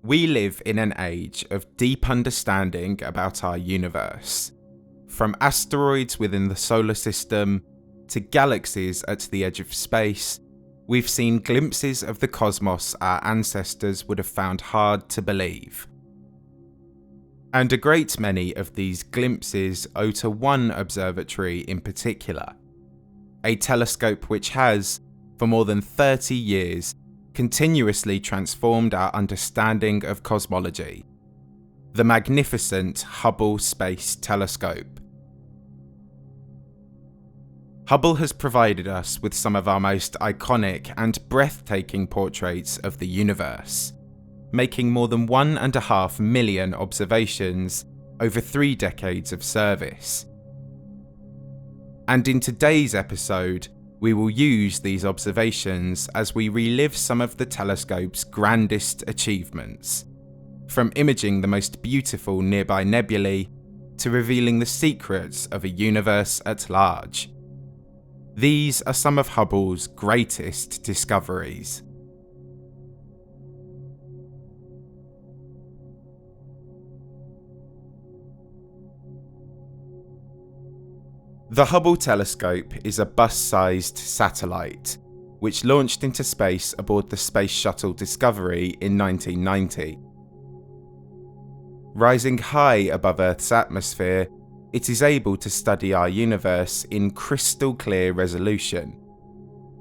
We live in an age of deep understanding about our universe. From asteroids within the solar system to galaxies at the edge of space, we've seen glimpses of the cosmos our ancestors would have found hard to believe. And a great many of these glimpses owe to one observatory in particular, a telescope which has, for more than 30 years, continuously transformed our understanding of cosmology, the magnificent Hubble Space Telescope. Hubble has provided us with some of our most iconic and breathtaking portraits of the universe, making more than 1.5 million observations over 3 decades of service. And in today's episode, we will use these observations as we relive some of the telescope's grandest achievements, from imaging the most beautiful nearby nebulae to revealing the secrets of a universe at large. These are some of Hubble's greatest discoveries. The Hubble Telescope is a bus-sized satellite, which launched into space aboard the Space Shuttle Discovery in 1990. Rising high above Earth's atmosphere, it is able to study our universe in crystal-clear resolution,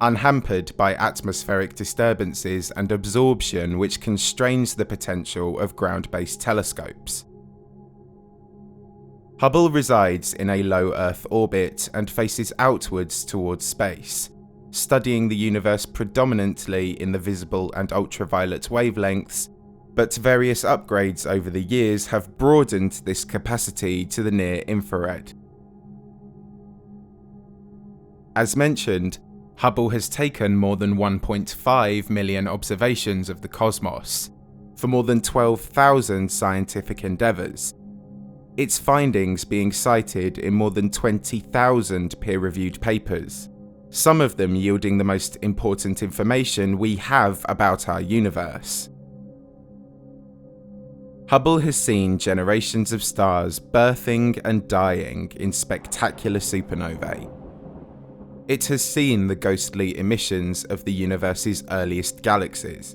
unhampered by atmospheric disturbances and absorption which constrains the potential of ground-based telescopes. Hubble resides in a low Earth orbit and faces outwards towards space, studying the universe predominantly in the visible and ultraviolet wavelengths, but various upgrades over the years have broadened this capacity to the near-infrared. As mentioned, Hubble has taken more than 1.5 million observations of the cosmos, for more than 12,000 scientific endeavours, its findings being cited in more than 20,000 peer-reviewed papers, some of them yielding the most important information we have about our universe. Hubble has seen generations of stars birthing and dying in spectacular supernovae. It has seen the ghostly emissions of the universe's earliest galaxies,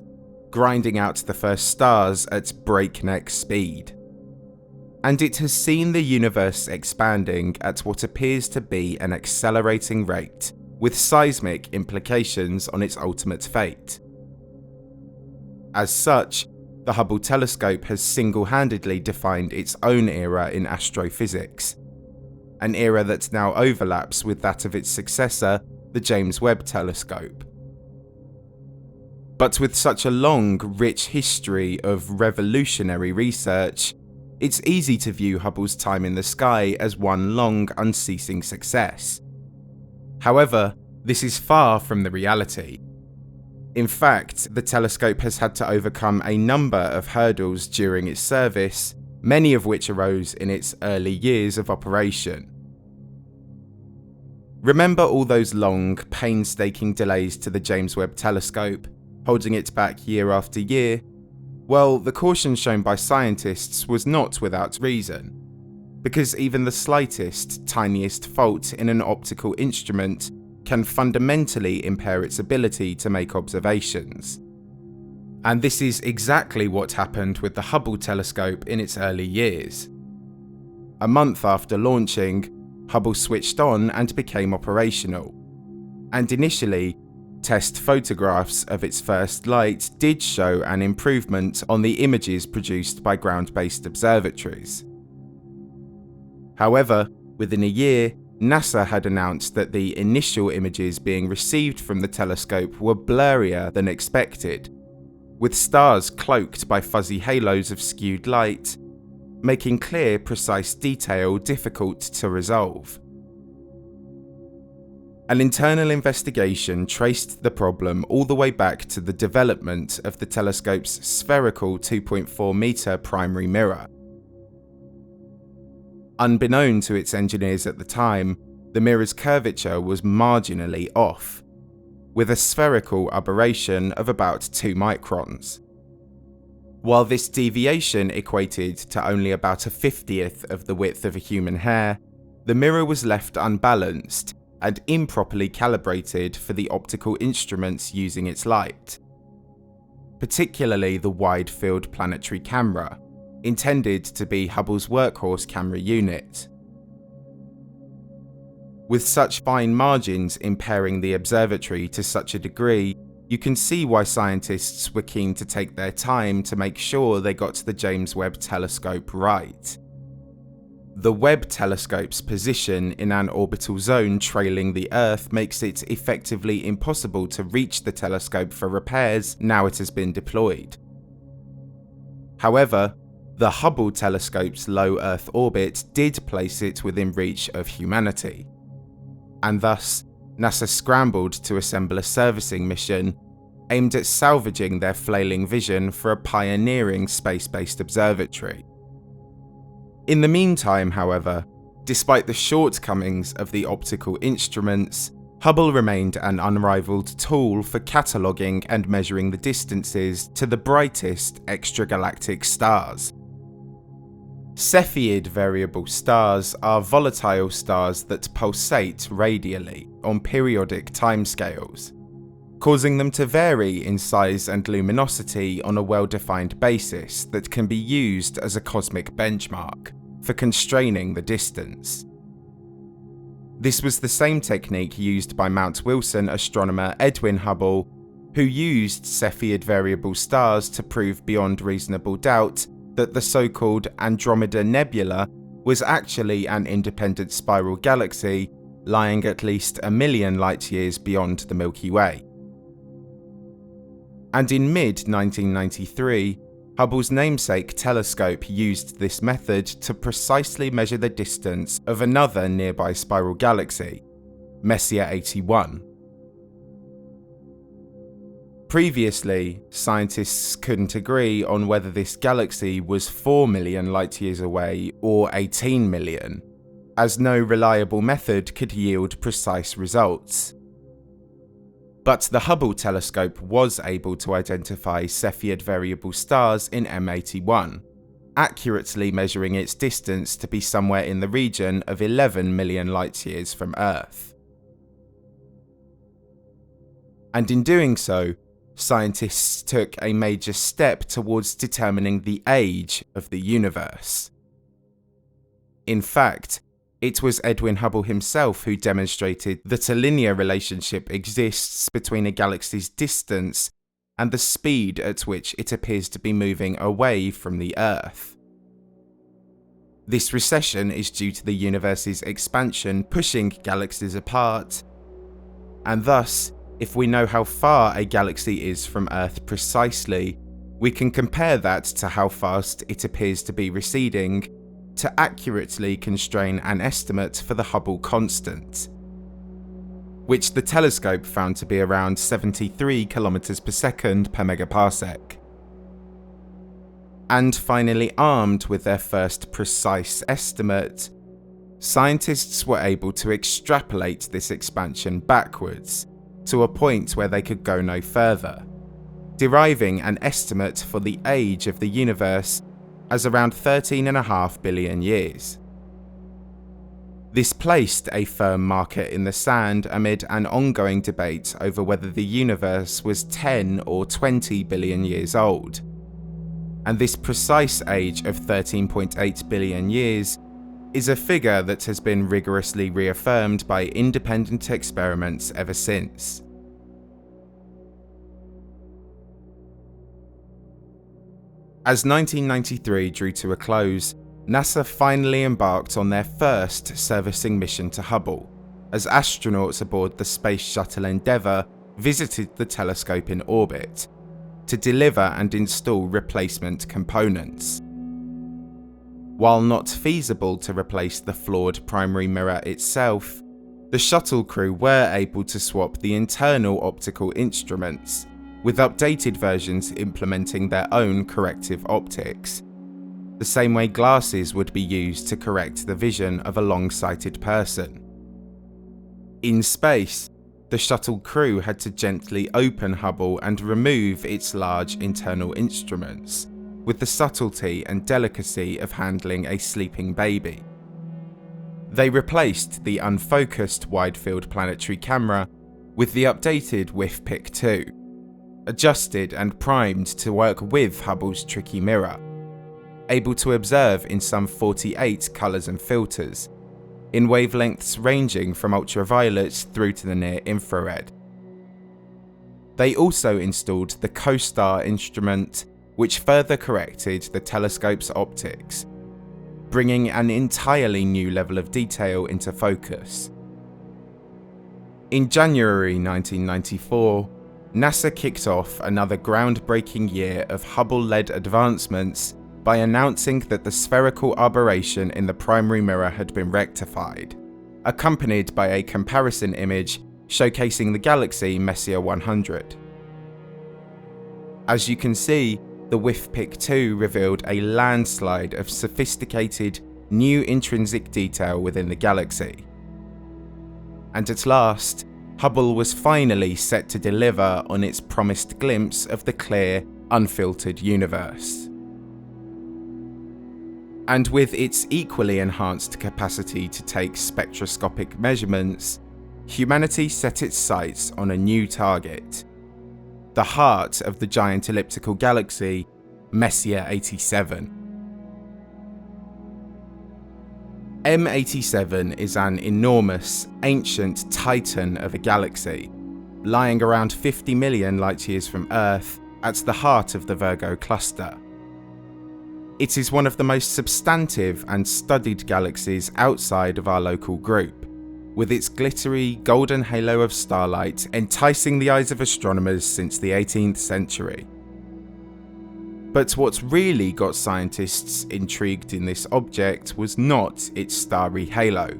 grinding out the first stars at breakneck speed. And it has seen the universe expanding at what appears to be an accelerating rate, with seismic implications on its ultimate fate. As such, the Hubble Telescope has single-handedly defined its own era in astrophysics, an era that now overlaps with that of its successor, the James Webb Telescope. But with such a long, rich history of revolutionary research, it's easy to view Hubble's time in the sky as one long, unceasing success. However, this is far from the reality. In fact, the telescope has had to overcome a number of hurdles during its service, many of which arose in its early years of operation. Remember all those long, painstaking delays to the James Webb Telescope, holding it back year after year? Well, the caution shown by scientists was not without reason, because even the slightest, tiniest fault in an optical instrument can fundamentally impair its ability to make observations. And this is exactly what happened with the Hubble telescope in its early years. A month after launching, Hubble switched on and became operational, and initially, test photographs of its first light did show an improvement on the images produced by ground-based observatories. However, within a year, NASA had announced that the initial images being received from the telescope were blurrier than expected, with stars cloaked by fuzzy halos of skewed light, making clear, precise detail difficult to resolve. An internal investigation traced the problem all the way back to the development of the telescope's spherical 2.4-metre primary mirror. Unbeknown to its engineers at the time, the mirror's curvature was marginally off, with a spherical aberration of about 2 microns. While this deviation equated to only about a 50th of the width of a human hair, the mirror was left unbalanced and improperly calibrated for the optical instruments using its light, particularly the wide-field planetary camera, intended to be Hubble's workhorse camera unit. With such fine margins impairing the observatory to such a degree, you can see why scientists were keen to take their time to make sure they got the James Webb Telescope right. The Webb telescope's position in an orbital zone trailing the Earth makes it effectively impossible to reach the telescope for repairs now it has been deployed. However, the Hubble telescope's low Earth orbit did place it within reach of humanity, and thus NASA scrambled to assemble a servicing mission aimed at salvaging their flailing vision for a pioneering space-based observatory. In the meantime, however, despite the shortcomings of the optical instruments, Hubble remained an unrivaled tool for cataloguing and measuring the distances to the brightest extragalactic stars. Cepheid variable stars are volatile stars that pulsate radially on periodic timescales, causing them to vary in size and luminosity on a well-defined basis that can be used as a cosmic benchmark for constraining the distance. This was the same technique used by Mount Wilson astronomer Edwin Hubble, who used Cepheid variable stars to prove beyond reasonable doubt that the so-called Andromeda Nebula was actually an independent spiral galaxy lying at least 1 million light-years beyond the Milky Way. And in mid-1993, Hubble's namesake telescope used this method to precisely measure the distance of another nearby spiral galaxy, Messier 81. Previously, scientists couldn't agree on whether this galaxy was 4 million light-years away or 18 million, as no reliable method could yield precise results. But the Hubble telescope was able to identify Cepheid variable stars in M81, accurately measuring its distance to be somewhere in the region of 11 million light-years from Earth. And in doing so, scientists took a major step towards determining the age of the universe. In fact, it was Edwin Hubble himself who demonstrated that a linear relationship exists between a galaxy's distance and the speed at which it appears to be moving away from the Earth. This recession is due to the universe's expansion pushing galaxies apart, and thus, if we know how far a galaxy is from Earth precisely, we can compare that to how fast it appears to be receding to accurately constrain an estimate for the Hubble constant, which the telescope found to be around 73 km per second per megaparsec. And finally, armed with their first precise estimate, scientists were able to extrapolate this expansion backwards to a point where they could go no further, deriving an estimate for the age of the universe as around 13.5 billion years. This placed a firm marker in the sand amid an ongoing debate over whether the universe was 10 or 20 billion years old. And this precise age of 13.8 billion years is a figure that has been rigorously reaffirmed by independent experiments ever since. As 1993 drew to a close, NASA finally embarked on their first servicing mission to Hubble, as astronauts aboard the Space Shuttle Endeavour visited the telescope in orbit to deliver and install replacement components. While not feasible to replace the flawed primary mirror itself, the shuttle crew were able to swap the internal optical instruments, with updated versions implementing their own corrective optics, the same way glasses would be used to correct the vision of a long-sighted person. In space, the shuttle crew had to gently open Hubble and remove its large internal instruments, with the subtlety and delicacy of handling a sleeping baby. They replaced the unfocused wide-field planetary camera with the updated WIF-PIC 2, adjusted and primed to work with Hubble's tricky mirror, able to observe in some 48 colours and filters, in wavelengths ranging from ultraviolet through to the near infrared. They also installed the CoStar instrument, which further corrected the telescope's optics, bringing an entirely new level of detail into focus. In January 1994, NASA kicked off another groundbreaking year of Hubble-led advancements by announcing that the spherical aberration in the primary mirror had been rectified, accompanied by a comparison image showcasing the galaxy Messier 100. As you can see, the WIF-PIC 2 revealed a landslide of sophisticated, new intrinsic detail within the galaxy. And at last, Hubble was finally set to deliver on its promised glimpse of the clear, unfiltered universe. And with its equally enhanced capacity to take spectroscopic measurements, humanity set its sights on a new target: the heart of the giant elliptical galaxy, Messier 87. M87 is an enormous, ancient titan of a galaxy, lying around 50 million light-years from Earth at the heart of the Virgo cluster. It is one of the most substantive and studied galaxies outside of our local group, with its glittery, golden halo of starlight enticing the eyes of astronomers since the 18th century. But what really got scientists intrigued in this object was not its starry halo,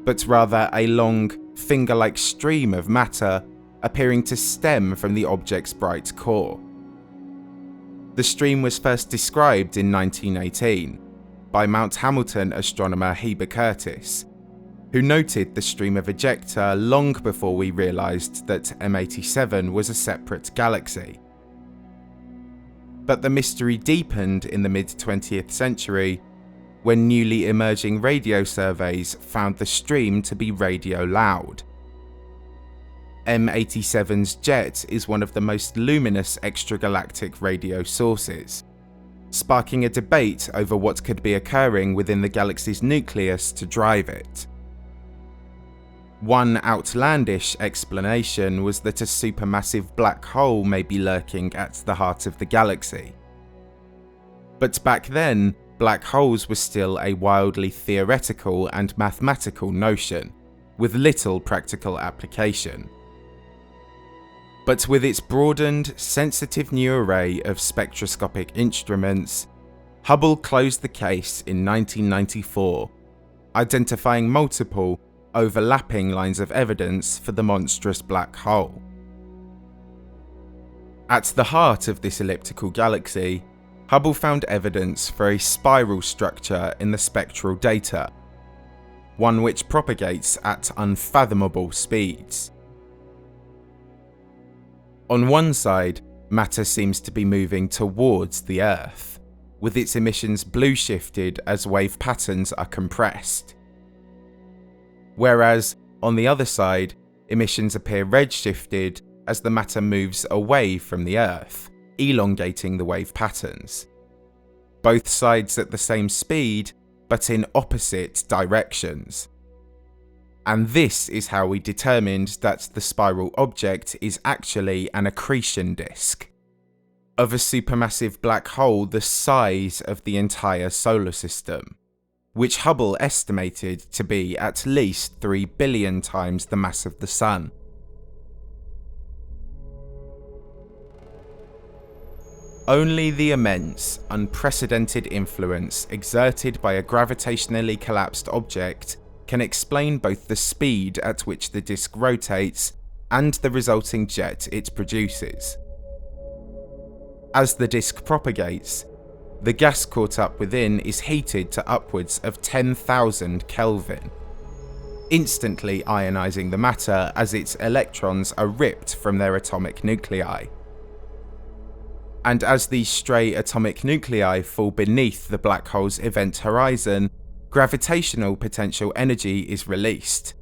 but rather a long, finger-like stream of matter appearing to stem from the object's bright core. The stream was first described in 1918 by Mount Hamilton astronomer Heber Curtis, who noted the stream of ejecta long before we realised that M87 was a separate galaxy. But the mystery deepened in the mid-20th century when newly emerging radio surveys found the stream to be radio loud. M87's jet is one of the most luminous extragalactic radio sources, sparking a debate over what could be occurring within the galaxy's nucleus to drive it. One outlandish explanation was that a supermassive black hole may be lurking at the heart of the galaxy. But back then, black holes were still a wildly theoretical and mathematical notion, with little practical application. But with its broadened, sensitive new array of spectroscopic instruments, Hubble closed the case in 1994, identifying multiple, overlapping lines of evidence for the monstrous black hole. At the heart of this elliptical galaxy, Hubble found evidence for a spiral structure in the spectral data, one which propagates at unfathomable speeds. On one side, matter seems to be moving towards the Earth, with its emissions blue-shifted as wave patterns are compressed. Whereas, on the other side, emissions appear red-shifted as the matter moves away from the Earth, elongating the wave patterns. Both sides at the same speed, but in opposite directions. And this is how we determined that the spiral object is actually an accretion disk of a supermassive black hole the size of the entire solar system, which Hubble estimated to be at least 3 billion times the mass of the Sun. Only the immense, unprecedented influence exerted by a gravitationally collapsed object can explain both the speed at which the disk rotates and the resulting jet it produces. As the disk propagates, the gas caught up within is heated to upwards of 10,000 Kelvin, instantly ionizing the matter as its electrons are ripped from their atomic nuclei. And as these stray atomic nuclei fall beneath the black hole's event horizon, gravitational potential energy is released,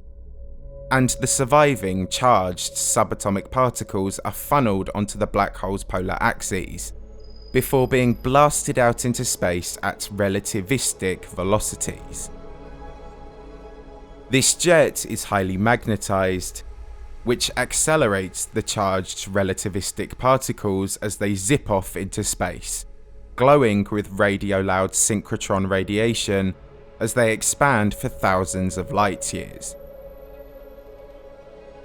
and the surviving charged subatomic particles are funneled onto the black hole's polar axes, before being blasted out into space at relativistic velocities. This jet is highly magnetized, which accelerates the charged relativistic particles as they zip off into space, glowing with radio-loud synchrotron radiation as they expand for thousands of light years.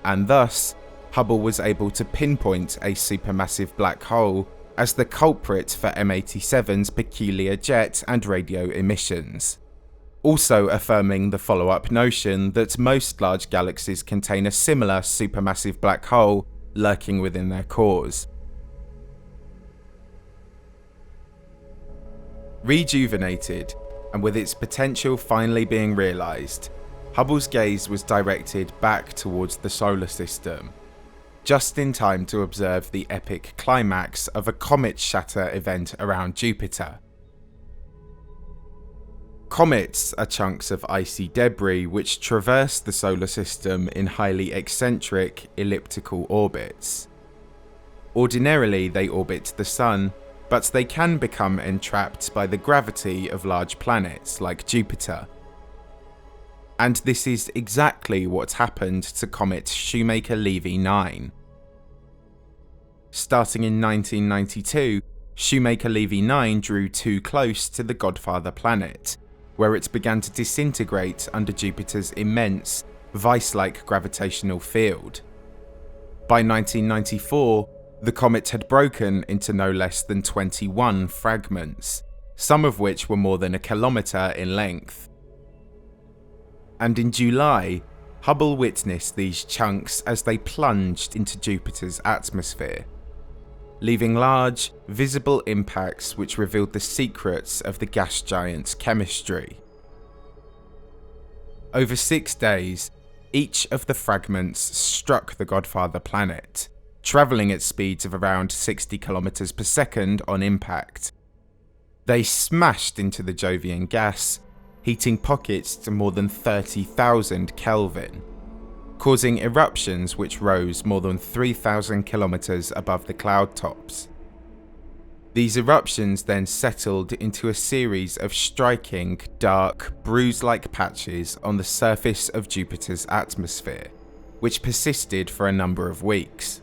And thus, Hubble was able to pinpoint a supermassive black hole as the culprit for M87's peculiar jet and radio emissions, also affirming the follow-up notion that most large galaxies contain a similar supermassive black hole lurking within their cores. Rejuvenated, and with its potential finally being realised, Hubble's gaze was directed back towards the solar system, just in time to observe the epic climax of a comet shatter event around Jupiter. Comets are chunks of icy debris which traverse the solar system in highly eccentric, elliptical orbits. Ordinarily, they orbit the Sun, but they can become entrapped by the gravity of large planets like Jupiter. And this is exactly what happened to Comet Shoemaker-Levy 9. Starting in 1992, Shoemaker-Levy 9 drew too close to the Godfather planet, where it began to disintegrate under Jupiter's immense, vice-like gravitational field. By 1994, the comet had broken into no less than 21 fragments, some of which were more than a kilometre in length. And in July, Hubble witnessed these chunks as they plunged into Jupiter's atmosphere, leaving large, visible impacts which revealed the secrets of the gas giant's chemistry. Over 6 days, each of the fragments struck the Godfather planet, travelling at speeds of around 60 kilometers per second on impact. They smashed into the Jovian gas, heating pockets to more than 30,000 Kelvin, causing eruptions which rose more than 3,000 kilometers above the cloud tops. These eruptions then settled into a series of striking, dark, bruise-like patches on the surface of Jupiter's atmosphere, which persisted for a number of weeks.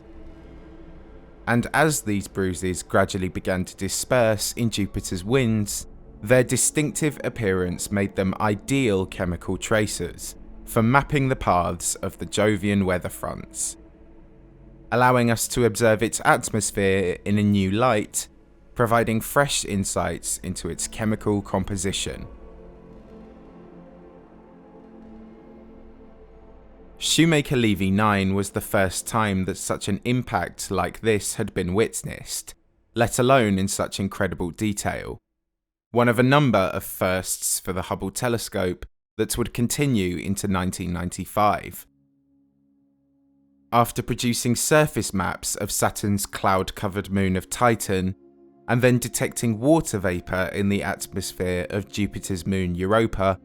And as these bruises gradually began to disperse in Jupiter's winds, their distinctive appearance made them ideal chemical tracers for mapping the paths of the Jovian weather fronts, allowing us to observe its atmosphere in a new light, providing fresh insights into its chemical composition. Shoemaker-Levy 9 was the first time that such an impact like this had been witnessed, let alone in such incredible detail. One of a number of firsts for the Hubble Telescope that would continue into 1995. After producing surface maps of Saturn's cloud-covered moon of Titan, and then detecting water vapour in the atmosphere of Jupiter's moon Europa,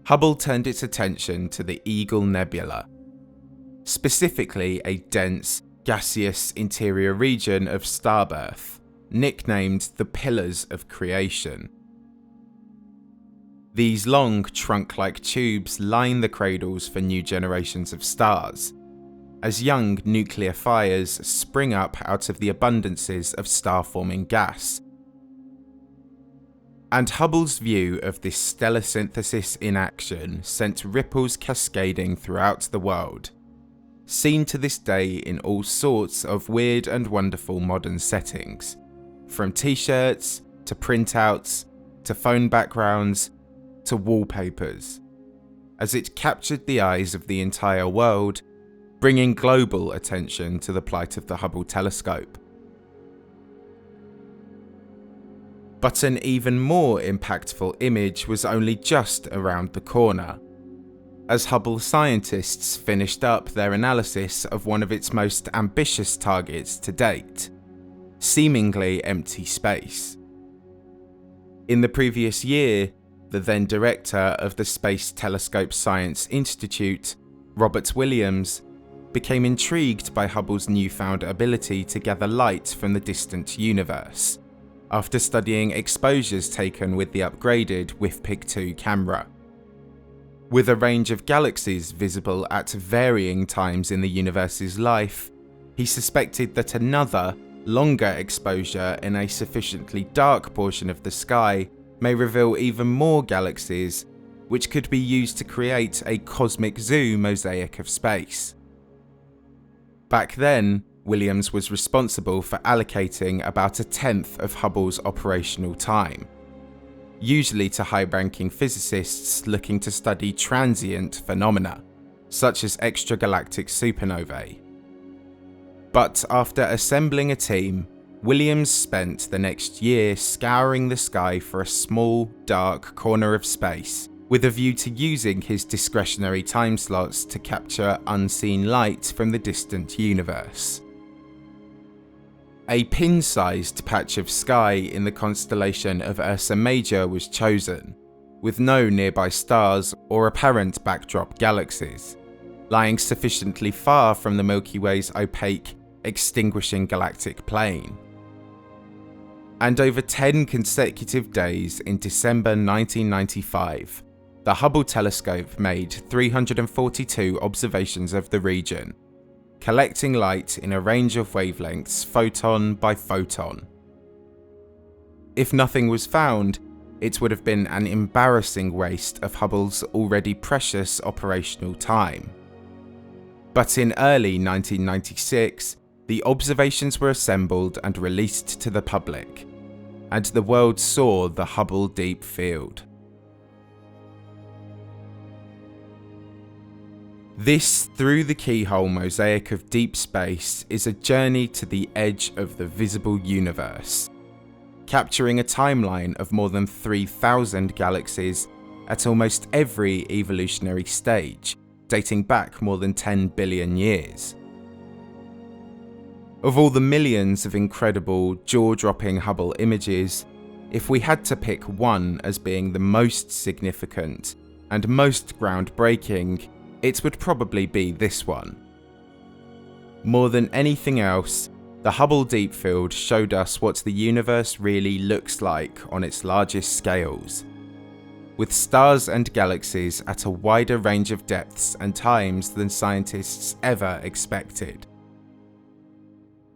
Hubble turned its attention to the Eagle Nebula, specifically a dense, gaseous interior region of starbirth, nicknamed the Pillars of Creation. These long, trunk-like tubes line the cradles for new generations of stars, as young nuclear fires spring up out of the abundances of star-forming gas. And Hubble's view of this stellar synthesis in action sent ripples cascading throughout the world, seen to this day in all sorts of weird and wonderful modern settings, from t-shirts, to printouts, to phone backgrounds, to wallpapers, as it captured the eyes of the entire world, bringing global attention to the plight of the Hubble Telescope. But an even more impactful image was only just around the corner, as Hubble scientists finished up their analysis of one of its most ambitious targets to date, seemingly empty space. In the previous year, the then director of the Space Telescope Science Institute, Robert Williams, became intrigued by Hubble's newfound ability to gather light from the distant universe, after studying exposures taken with the upgraded WIFPIG 2 camera. With a range of galaxies visible at varying times in the universe's life, he suspected that another, longer exposure in a sufficiently dark portion of the sky may reveal even more galaxies, which could be used to create a cosmic zoo mosaic of space. Back then, Williams was responsible for allocating about a tenth of Hubble's operational time, usually to high-ranking physicists looking to study transient phenomena, such as extragalactic supernovae. But after assembling a team, Williams spent the next year scouring the sky for a small, dark corner of space, with a view to using his discretionary time slots to capture unseen light from the distant universe. A pin-sized patch of sky in the constellation of Ursa Major was chosen, with no nearby stars or apparent backdrop galaxies, lying sufficiently far from the Milky Way's opaque, extinguishing galactic plane. And over 10 consecutive days in December 1995, the Hubble Telescope made 342 observations of the region, collecting light in a range of wavelengths photon by photon. If nothing was found, it would have been an embarrassing waste of Hubble's already precious operational time. But in early 1996, the observations were assembled and released to the public, and the world saw the Hubble Deep Field. This through-the-keyhole mosaic of deep space is a journey to the edge of the visible universe, capturing a timeline of more than 3,000 galaxies at almost every evolutionary stage, dating back more than 10 billion years. Of all the millions of incredible, jaw-dropping Hubble images, if we had to pick one as being the most significant and most groundbreaking, it would probably be this one. More than anything else, the Hubble Deep Field showed us what the universe really looks like on its largest scales, with stars and galaxies at a wider range of depths and times than scientists ever expected.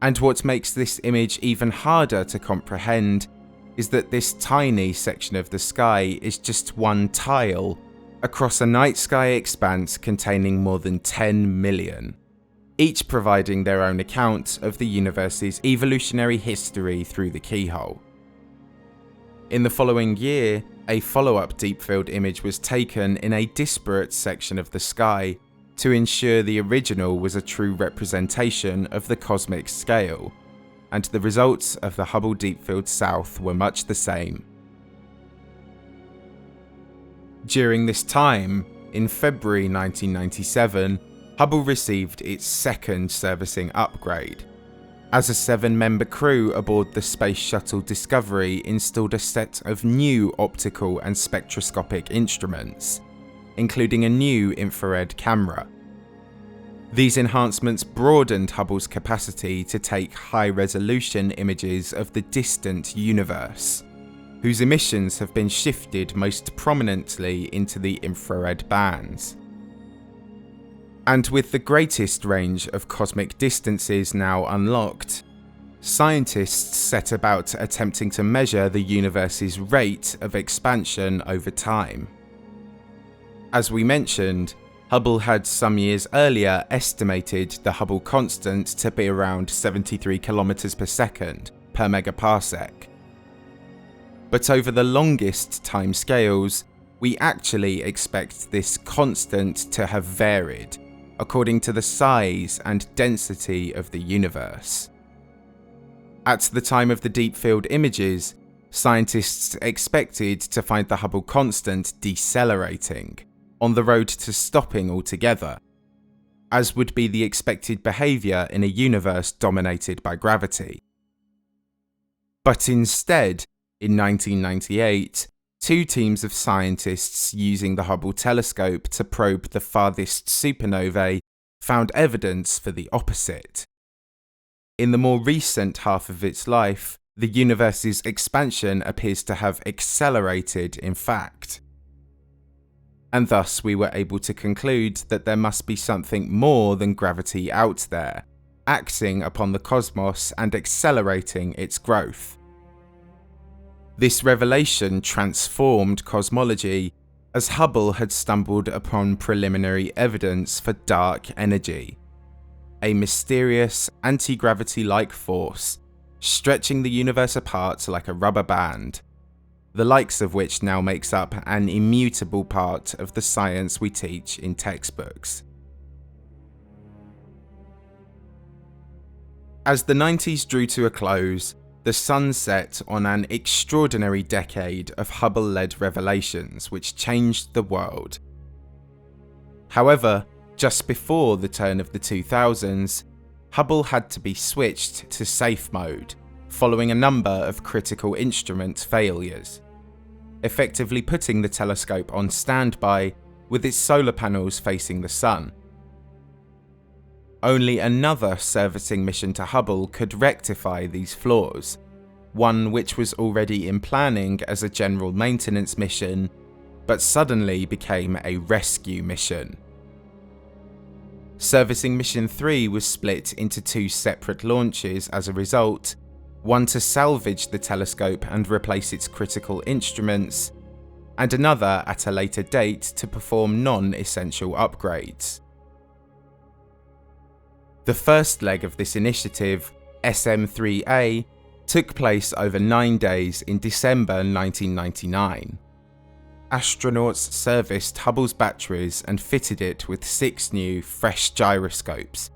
And what makes this image even harder to comprehend is that this tiny section of the sky is just one tile across a night sky expanse containing more than 10 million, each providing their own account of the universe's evolutionary history through the keyhole. In the following year, a follow-up deep field image was taken in a disparate section of the sky to ensure the original was a true representation of the cosmic scale, and the results of the Hubble Deep Field South were much the same. During this time, in February 1997, Hubble received its second servicing upgrade, as a 7-member crew aboard the Space Shuttle Discovery installed a set of new optical and spectroscopic instruments, including a new infrared camera. These enhancements broadened Hubble's capacity to take high-resolution images of the distant universe, whose emissions have been shifted most prominently into the infrared bands. And with the greatest range of cosmic distances now unlocked, scientists set about attempting to measure the universe's rate of expansion over time. As we mentioned, Hubble had some years earlier estimated the Hubble constant to be around 73 kilometers per second per megaparsec. But over the longest time scales, we actually expect this constant to have varied according to the size and density of the universe. At the time of the deep field images, scientists expected to find the Hubble constant decelerating, on the road to stopping altogether, as would be the expected behaviour in a universe dominated by gravity. But instead, in 1998, two teams of scientists using the Hubble Telescope to probe the farthest supernovae found evidence for the opposite. In the more recent half of its life, the universe's expansion appears to have accelerated, in fact. And thus we were able to conclude that there must be something more than gravity out there, acting upon the cosmos and accelerating its growth. This revelation transformed cosmology, as Hubble had stumbled upon preliminary evidence for dark energy, a mysterious anti-gravity-like force stretching the universe apart like a rubber band, the likes of which now makes up an immutable part of the science we teach in textbooks. As the 90s drew to a close, the sun set on an extraordinary decade of Hubble-led revelations which changed the world. However, just before the turn of the 2000s, Hubble had to be switched to safe mode, following a number of critical instrument failures, effectively putting the telescope on standby with its solar panels facing the sun. Only another servicing mission to Hubble could rectify these flaws, one which was already in planning as a general maintenance mission, but suddenly became a rescue mission. Servicing Mission 3 was split into two separate launches as a result, one to salvage the telescope and replace its critical instruments, and another at a later date to perform non-essential upgrades. The first leg of this initiative, SM-3A, took place over 9 days in December 1999. Astronauts serviced Hubble's batteries and fitted it with 6 new, fresh gyroscopes,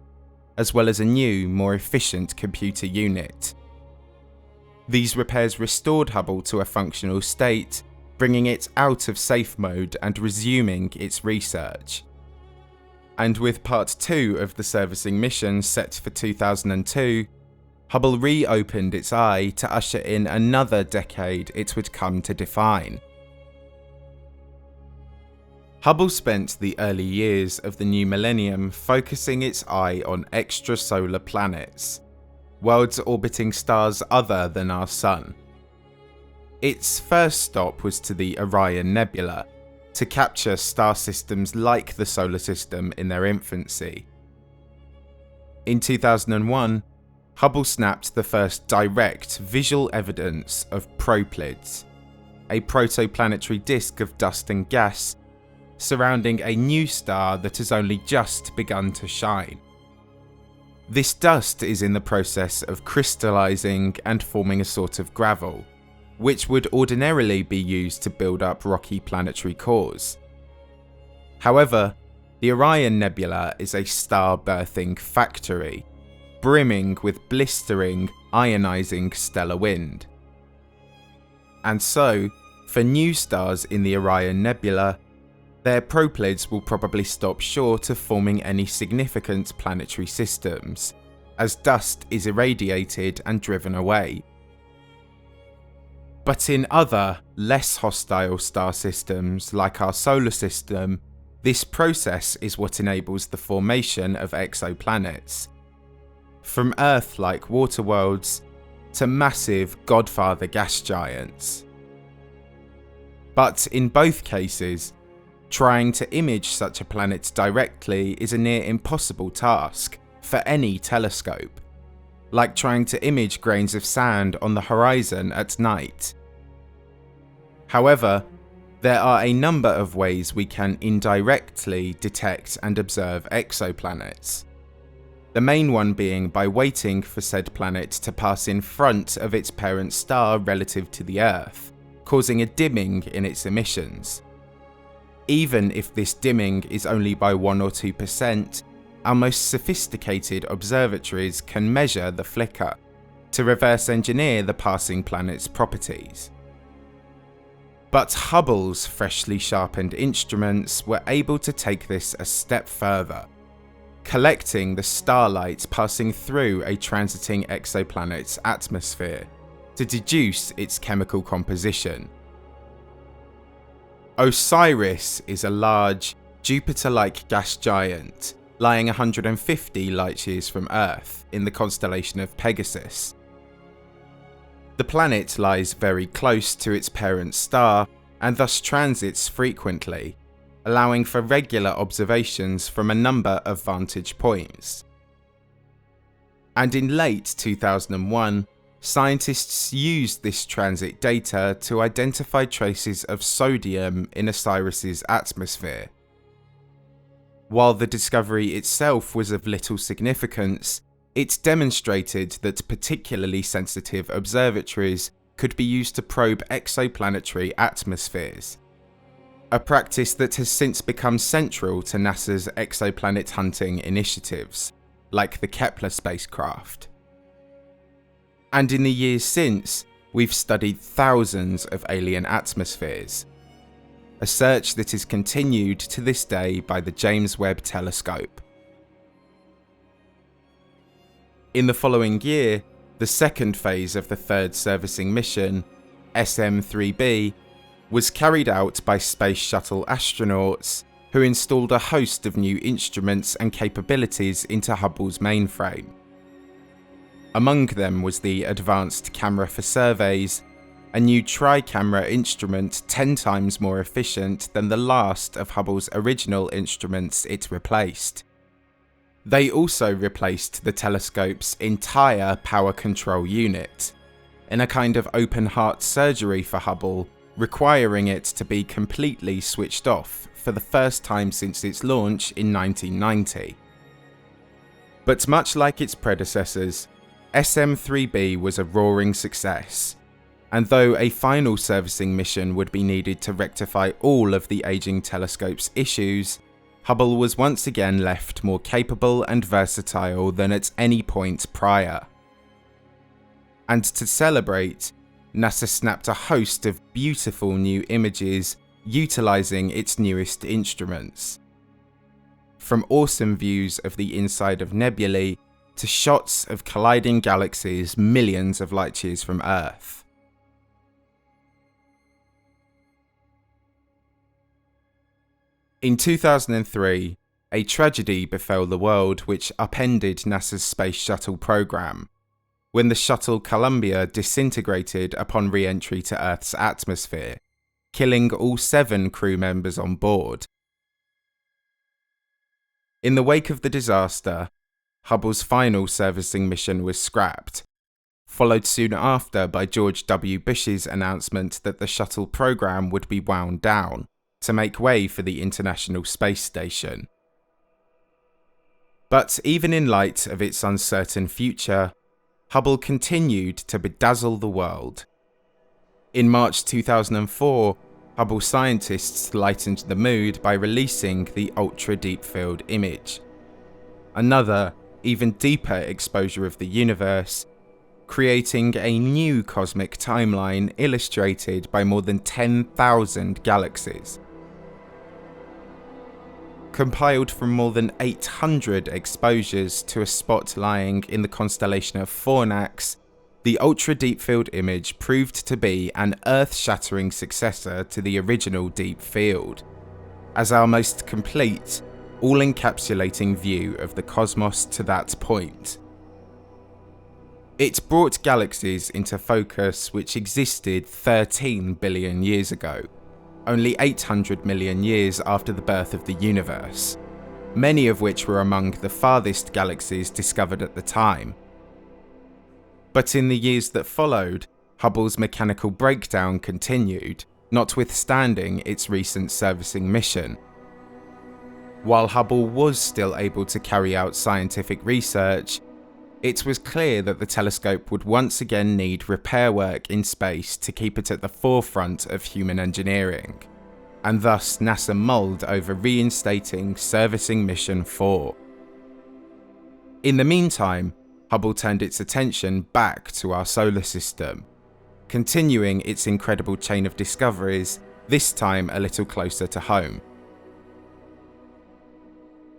as well as a new, more efficient computer unit. These repairs restored Hubble to a functional state, bringing it out of safe mode and resuming its research. And with Part 2 of the servicing mission set for 2002, Hubble reopened its eye to usher in another decade it would come to define. Hubble spent the early years of the new millennium focusing its eye on extrasolar planets, worlds orbiting stars other than our Sun. Its first stop was to the Orion Nebula, to capture star systems like the Solar System in their infancy. In 2001, Hubble snapped the first direct visual evidence of Proplids, a proto-planetary disk of dust and gas surrounding a new star that has only just begun to shine. This dust is in the process of crystallizing and forming a sort of gravel, which would ordinarily be used to build up rocky planetary cores. However, the Orion Nebula is a star-birthing factory, brimming with blistering, ionizing stellar wind. And so, for new stars in the Orion Nebula, their proplids will probably stop short of forming any significant planetary systems, as dust is irradiated and driven away. But in other, less hostile star systems like our solar system, this process is what enables the formation of exoplanets. From Earth-like water worlds to massive godfather gas giants. But in both cases, trying to image such a planet directly is a near impossible task for any telescope, like trying to image grains of sand on the horizon at night. However, there are a number of ways we can indirectly detect and observe exoplanets. The main one being by waiting for said planet to pass in front of its parent star relative to the Earth, causing a dimming in its emissions. Even if this dimming is only by 1 or 2%, our most sophisticated observatories can measure the flicker to reverse engineer the passing planet's properties. But Hubble's freshly sharpened instruments were able to take this a step further, collecting the starlight passing through a transiting exoplanet's atmosphere, to deduce its chemical composition. Osiris is a large, Jupiter-like gas giant lying 150 light-years from Earth in the constellation of Pegasus. The planet lies very close to its parent star and thus transits frequently, allowing for regular observations from a number of vantage points. And in late 2001, scientists used this transit data to identify traces of sodium in Osiris's atmosphere. While the discovery itself was of little significance, it demonstrated that particularly sensitive observatories could be used to probe exoplanetary atmospheres, a practice that has since become central to NASA's exoplanet hunting initiatives, like the Kepler spacecraft. And in the years since, we've studied thousands of alien atmospheres, a search that is continued to this day by the James Webb Telescope. In the following year, the second phase of the third servicing mission, SM-3B, was carried out by Space Shuttle astronauts who installed a host of new instruments and capabilities into Hubble's mainframe. Among them was the Advanced Camera for Surveys, a new tri-camera instrument 10 times more efficient than the last of Hubble's original instruments it replaced. They also replaced the telescope's entire power control unit, in a kind of open-heart surgery for Hubble, requiring it to be completely switched off for the first time since its launch in 1990. But much like its predecessors, SM-3B was a roaring success, and though a final servicing mission would be needed to rectify all of the aging telescope's issues, Hubble was once again left more capable and versatile than at any point prior. And to celebrate, NASA snapped a host of beautiful new images utilising its newest instruments. From awesome views of the inside of nebulae to shots of colliding galaxies millions of light-years from Earth. In 2003, a tragedy befell the world which upended NASA's Space Shuttle program, when the shuttle Columbia disintegrated upon re-entry to Earth's atmosphere, killing all 7 crew members on board. In the wake of the disaster, Hubble's final servicing mission was scrapped, followed soon after by George W. Bush's announcement that the shuttle program would be wound down to make way for the International Space Station. But even in light of its uncertain future, Hubble continued to bedazzle the world. In March 2004, Hubble scientists lightened the mood by releasing the Ultra Deep Field image, another, even deeper exposure of the universe, creating a new cosmic timeline illustrated by more than 10,000 galaxies. Compiled from more than 800 exposures to a spot lying in the constellation of Fornax, the Ultra Deep Field image proved to be an earth-shattering successor to the original Deep Field, as our most complete, all-encapsulating view of the cosmos to that point. It brought galaxies into focus which existed 13 billion years ago, only 800 million years after the birth of the universe, many of which were among the farthest galaxies discovered at the time. But in the years that followed, Hubble's mechanical breakdown continued, notwithstanding its recent servicing mission. While Hubble was still able to carry out scientific research, it was clear that the telescope would once again need repair work in space to keep it at the forefront of human engineering, and thus NASA mulled over reinstating Servicing Mission 4. In the meantime, Hubble turned its attention back to our solar system, continuing its incredible chain of discoveries, this time a little closer to home.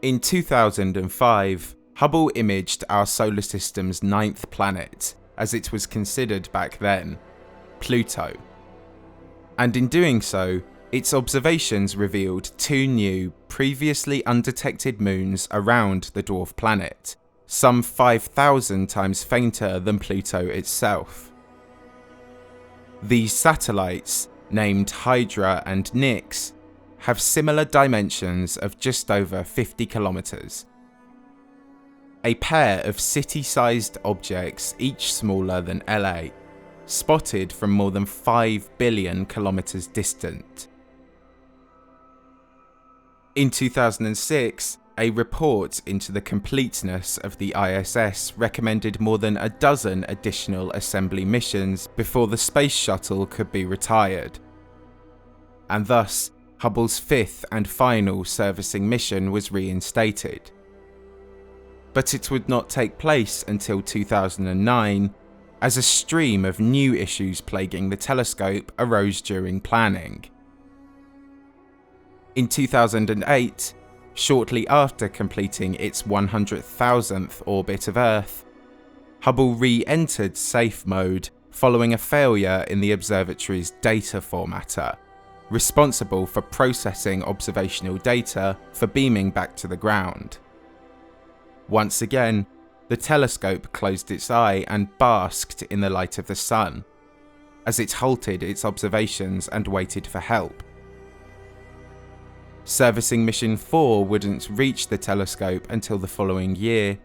In 2005, Hubble imaged our solar system's 9th planet, as it was considered back then, Pluto. And in doing so, its observations revealed 2 new, previously undetected moons around the dwarf planet, some 5,000 times fainter than Pluto itself. These satellites, named Hydra and Nix, have similar dimensions of just over 50 kilometers. A pair of city-sized objects, each smaller than LA, spotted from more than 5 billion kilometers distant. In 2006, a report into the completeness of the ISS recommended more than a dozen additional assembly missions before the space shuttle could be retired. And thus, Hubble's 5th and final servicing mission was reinstated. But it would not take place until 2009, as a stream of new issues plaguing the telescope arose during planning. In 2008, shortly after completing its 100,000th orbit of Earth, Hubble re-entered safe mode following a failure in the observatory's data formatter, responsible for processing observational data for beaming back to the ground. Once again, the telescope closed its eye and basked in the light of the sun, as it halted its observations and waited for help. Servicing Mission 4 wouldn't reach the telescope until the following year,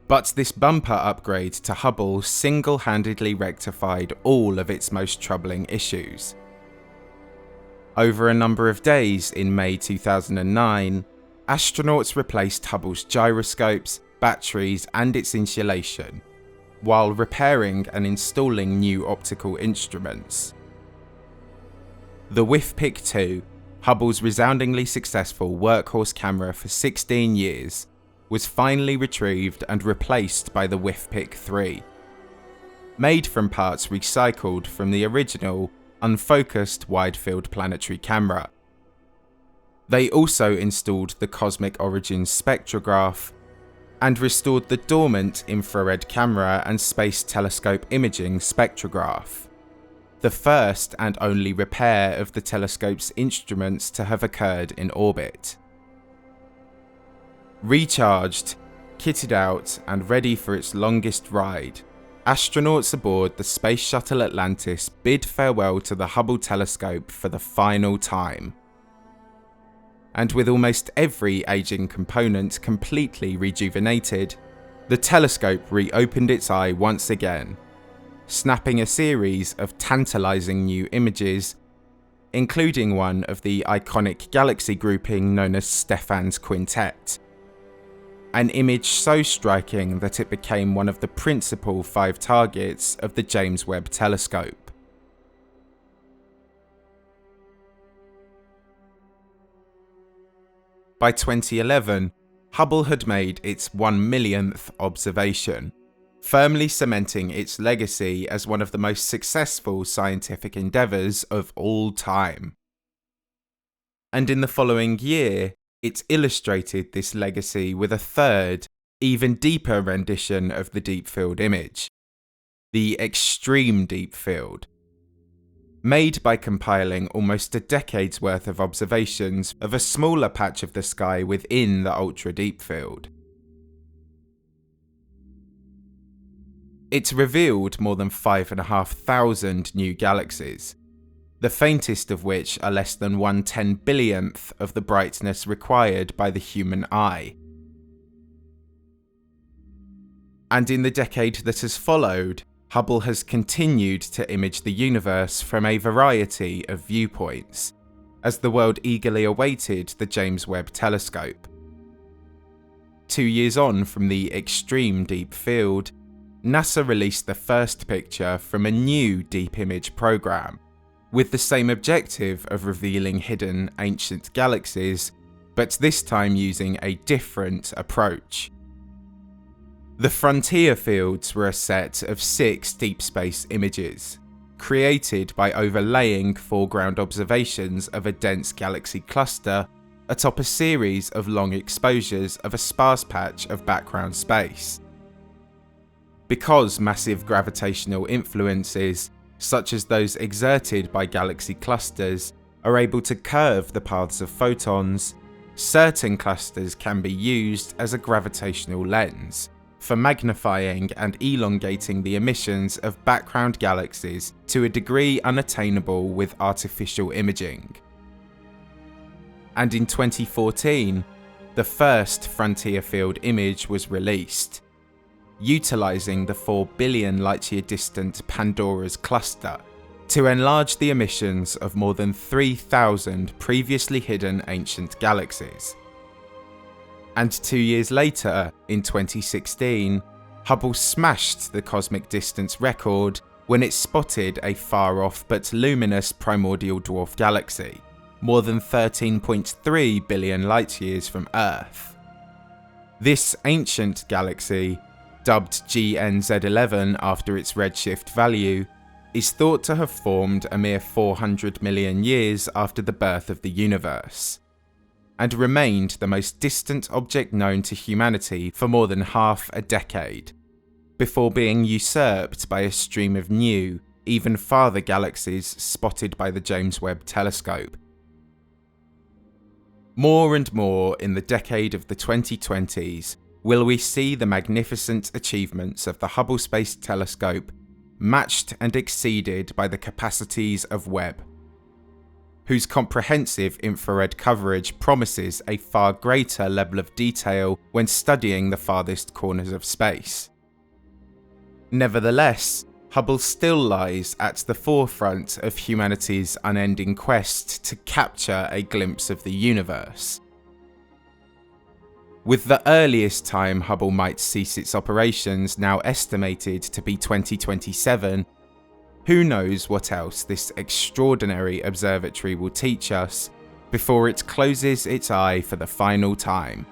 but this bumper upgrade to Hubble single-handedly rectified all of its most troubling issues. Over a number of days in May 2009, astronauts replaced Hubble's gyroscopes, batteries and its insulation, while repairing and installing new optical instruments. The WIFPIC 2, Hubble's resoundingly successful workhorse camera for 16 years, was finally retrieved and replaced by the WIFPIC 3, made from parts recycled from the original, unfocused wide-field planetary camera. They also installed the Cosmic Origins spectrograph and restored the dormant infrared camera and space telescope imaging spectrograph, the first and only repair of the telescope's instruments to have occurred in orbit. Recharged, kitted out and ready for its longest ride, astronauts aboard the Space Shuttle Atlantis bid farewell to the Hubble telescope for the final time. And with almost every aging component completely rejuvenated, the telescope reopened its eye once again, snapping a series of tantalizing new images, including one of the iconic galaxy grouping known as Stephan's Quintet. An image so striking that it became one of the principal 5 targets of the James Webb Telescope. By 2011, Hubble had made its 1 millionth observation, firmly cementing its legacy as one of the most successful scientific endeavours of all time. And in the following year, it illustrated this legacy with a third, even deeper rendition of the deep field image, the extreme deep field, made by compiling almost a decade's worth of observations of a smaller patch of the sky within the ultra-deep field. It revealed more than 5,500 new galaxies, the faintest of which are less than 1/10 billionth of the brightness required by the human eye. And in the decade that has followed, Hubble has continued to image the universe from a variety of viewpoints, as the world eagerly awaited the James Webb Telescope. 2 years on from the extreme deep field, NASA released the first picture from a new deep image program, with the same objective of revealing hidden ancient galaxies, but this time using a different approach. The frontier fields were a set of 6 deep space images, created by overlaying foreground observations of a dense galaxy cluster atop a series of long exposures of a sparse patch of background space. because massive gravitational influences, such as those exerted by galaxy clusters, are able to curve the paths of photons, certain clusters can be used as a gravitational lens for magnifying and elongating the emissions of background galaxies to a degree unattainable with artificial imaging. And in 2014, the first frontier field image was released, utilising the 4 billion light-year distant Pandora's cluster to enlarge the emissions of more than 3,000 previously hidden ancient galaxies. And 2 years later, in 2016, Hubble smashed the cosmic distance record when it spotted a far-off but luminous primordial dwarf galaxy, more than 13.3 billion light-years from Earth. This ancient galaxy, dubbed GNZ11 after its redshift value, is thought to have formed a mere 400 million years after the birth of the universe, and remained the most distant object known to humanity for more than half a decade, before being usurped by a stream of new, even farther galaxies spotted by the James Webb Telescope. More and more in the decade of the 2020s will we see the magnificent achievements of the Hubble Space Telescope matched and exceeded by the capacities of Webb, whose comprehensive infrared coverage promises a far greater level of detail when studying the farthest corners of space. Nevertheless, Hubble still lies at the forefront of humanity's unending quest to capture a glimpse of the universe. With the earliest time Hubble might cease its operations now estimated to be 2027, who knows what else this extraordinary observatory will teach us before it closes its eye for the final time.